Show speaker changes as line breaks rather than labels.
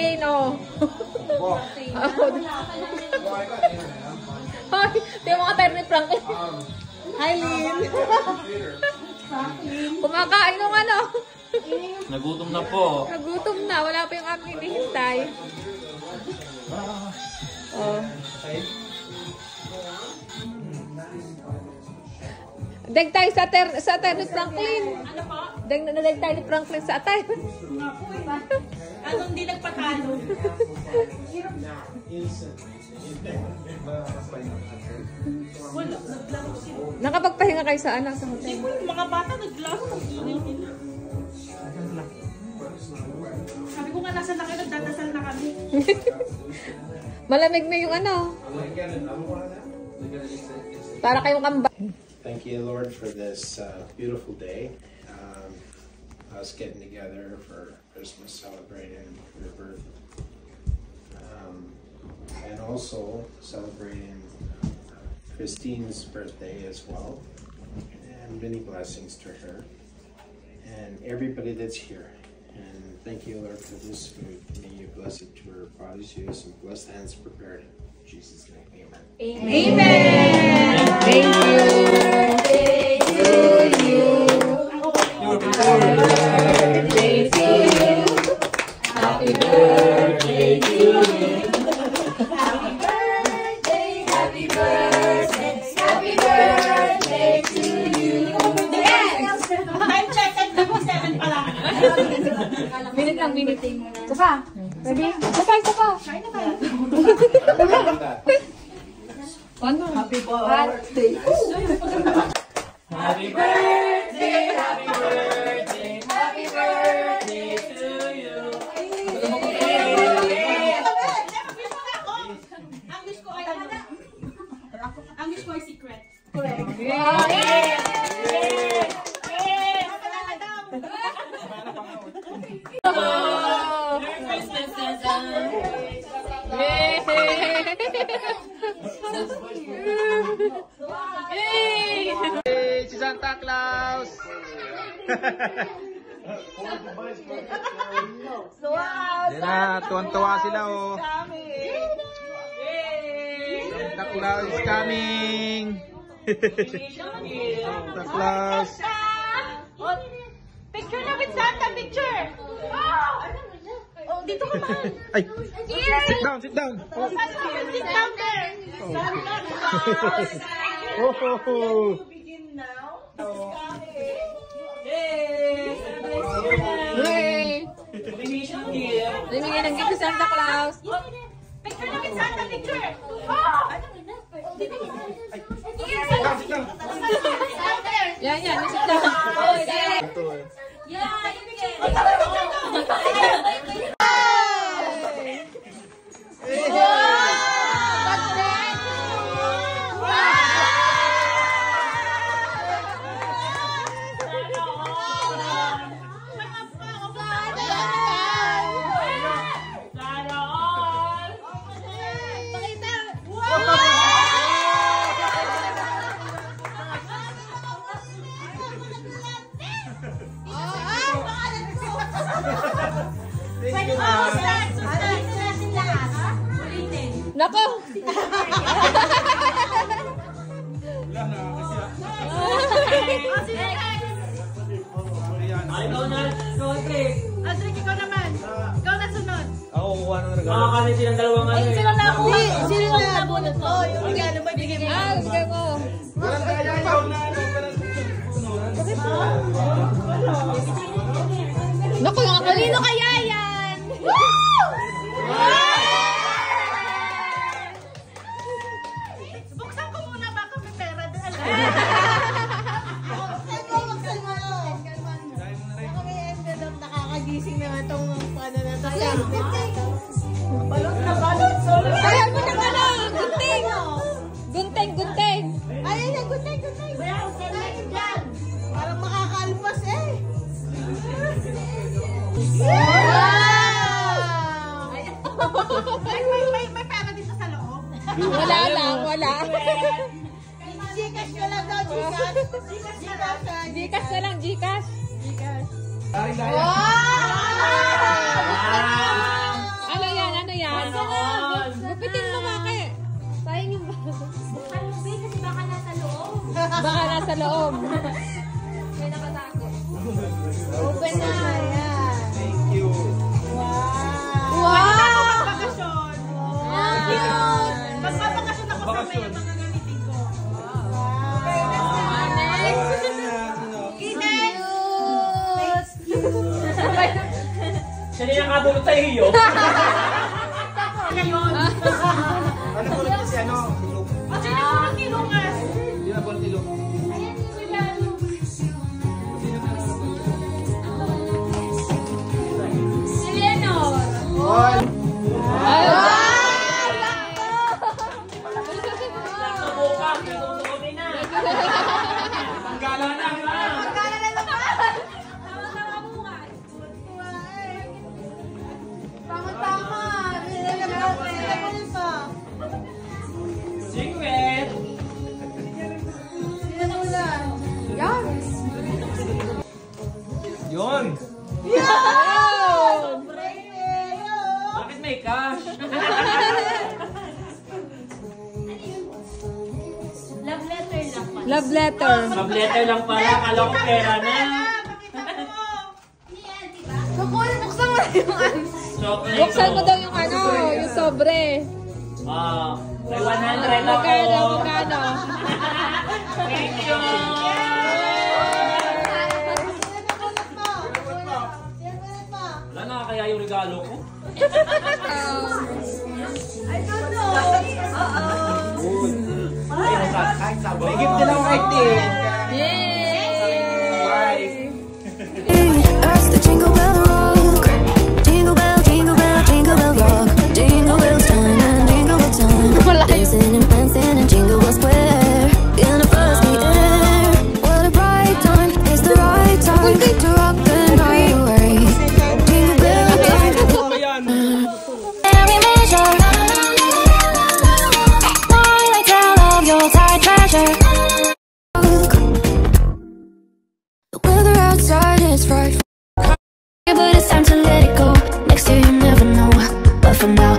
Franklin, oh. Hoy, ito yung mga tayo ni Franklin.
Hi, Lynn.
Kumakain ng ano.
Nagutom na po.
Nagutom na. Wala pa yung aking hinihintay. Oh. Dag tayo sa atay ni Franklin.
Ano po?
Dag tayo ni Franklin sa atay.
Nga po eh. Anong di nagpatalo? Wala, naglaro sila.
Nakapagpahinga kayo sa anak sa hotel.
Hindi po yung mga bata naglaro. Ang-ingay nila. Sabi ko nga nasa na kayo, nagdadasal na kami.
Malamig na yung ano. Para kayong kamba.
Thank you, Lord, for this beautiful day. Us getting together for Christmas, celebrating your birth. And also celebrating Christine's birthday as well. And many blessings to her. And everybody that's here. And thank you, Lord, for this food. May you bless it to her body's use and bless the hands prepared. In Jesus' name, amen.
Amen. Thank you. Birthday to you. Happy birthday to you. Happy birthday, happy birthday, happy birthday to you. Yes!
Time check at 7 pa lang.
Minute lang, minute. Isa pa. Ready? Isa pa.
Try na tayo.
Ano? Happy birthday.
Happy birthday, happy birthday, happy birthday to you.
Ang wish ko ay secret.
Hey, si Santa Claus! Yan na, tuwan-tuwa sila oh. Santa Claus is coming! Santa Claus!
Picture na with Santa, picture! Oh, dito ka ba?
Ay! Sit down, sit down!
Sit down there! Santa Claus!
Oh, oh, oh.
Begin now.
Yay! Bibigyan ng gift si Santa Claus.
Picture na with Santa, picture!
Yan, sit down. Nako!
Aldrich, ikaw naman. Ikaw na sunod.
Ako kukuha ng regalo. Makakalit silang dalawang ano eh.
Sino na ako? Sino na nabunod mo? Yung regalo mo, ibigay mo.
Bigay mo. Naku, yung kanino kaya yan?
Buksan ko muna baka may pera. Nakakagising naman itong ano na tayo. Balot na balot.
Ayan mo ng ano, gunting. Gunting.
Ayun na, gutay. Parang makakalpas eh. May pera dito sa loob.
Wala lang.
Gcash ko lang daw, Gcash.
Gcash na lang, Gcash. Ano loob.
May nakatago.
Open na. Ayan.
Thank you.
Wow!
Bakasyon. Magpapakasyon ako sa may mga gamitin ko.
Siya na yung nakabulot sa iyo.
Ngayon.
Ano bulot niya si ano? Tilog.
At sino yung tinungas?
Hindi na bulot tilog.
Si Leonor.
Bukas, nasusukotin na. Ang gala na ba?
Tama-tama.
Secret. Yun. Bakit may cash?
Love letter lang pa.
Love letter.
Love letter lang pala. Kala ko pera na.
Buksan mo yung ano.
Chocolate.
Buksan mo daw yung ano, yung sobre.
May 100 ako.
Magkano?
Thank you. Wala na kaya yung regalo ko.
I don't know.
May gift din ako right there.
Yay!
As the jingle bell rock, jingle bell, jingle bell, jingle bell rock, jingle bells time and jingle bell time. Dancing and prancing and jingle bell square, in the first the air. What a bright time! It's the right time to rock the night away. Jingle bell, jingle bell. Every measure, why I tell of your tight treasure. The weather outside is frightful, but it's time to let it go. Next year you never know, but for now